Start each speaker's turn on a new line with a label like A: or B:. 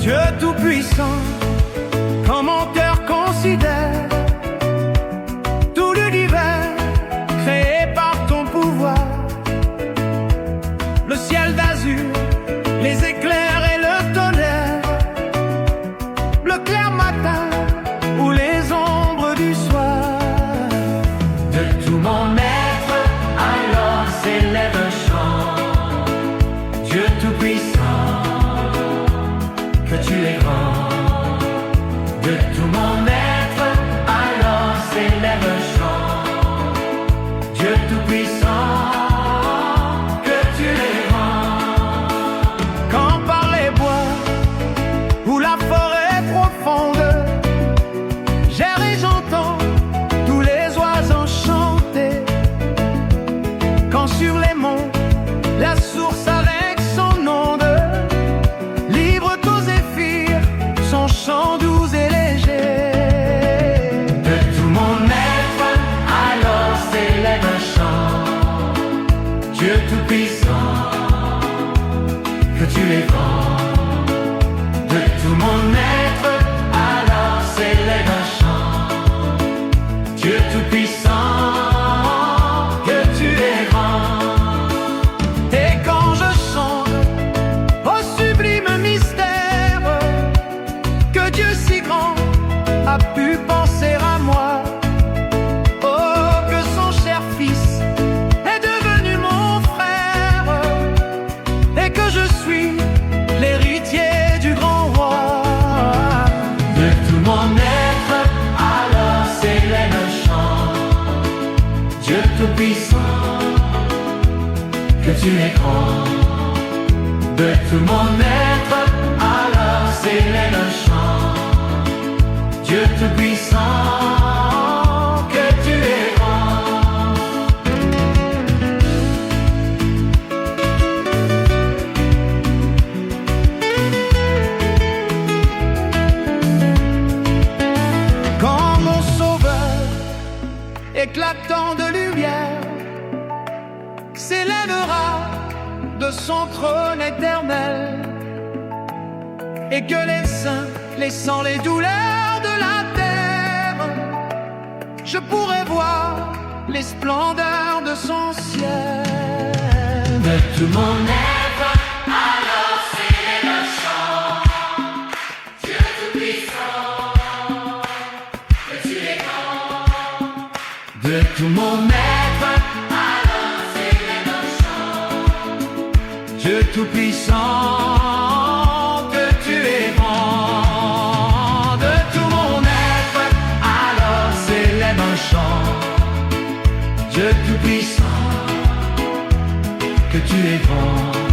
A: Dieu tout-puissant, quand mon cœur considère tout l'univers créé par ton pouvoir, le ciel d'azur, les éclairs et le tonnerre, le clair matin ou les ombres du soir.
B: De tout mon être, alors s'élève un chant. Dieu tout-puissant, que tu es grand. De tout mon être, alors s'élève un chant. Dieu tout-puissant, que tu es grand.
A: Quand par les bois ou la forêt profonde, j'erre et j'entends tous les oiseaux chanter. Quand sur les monts, la source avec son onde livre aux zéphyrs son chant doux et léger.
B: De tout mon être, alors s'élève un chant. Dieu tout-puissant, que tu es grand. De tout mon être, alors s'élève un chant. Dieu tout-puissant, que tu es grand.
A: Et quand je songe au sublime mystère que Dieu si grand a pu penser à moi, oh, que son cher fils est devenu mon frère et que je suis l'héritier du grand roi.
B: De tout mon être, alors s'élève un chant. Dieu tout-puissant, que tu es grand. De tout mon être, alors s'élève un chant. Dieu tout-puissant, que tu es grand.
A: Quand mon sauveur, éclatant de lumière, s'élèvera de son trône éternel, et que les saints, laissant les douleurs de la terre, je pourrai voir les splendeurs de son ciel.
B: De tout mon être, alors s'élève un chant. Dieu tout-puissant, que tu es grand. De tout mon être, alors s'élève un chant.
A: Dieu tout-puissant, que tu es grand.
B: De tout mon être, alors s'élève un chant. Dieu tout-puissant, que tu es grand.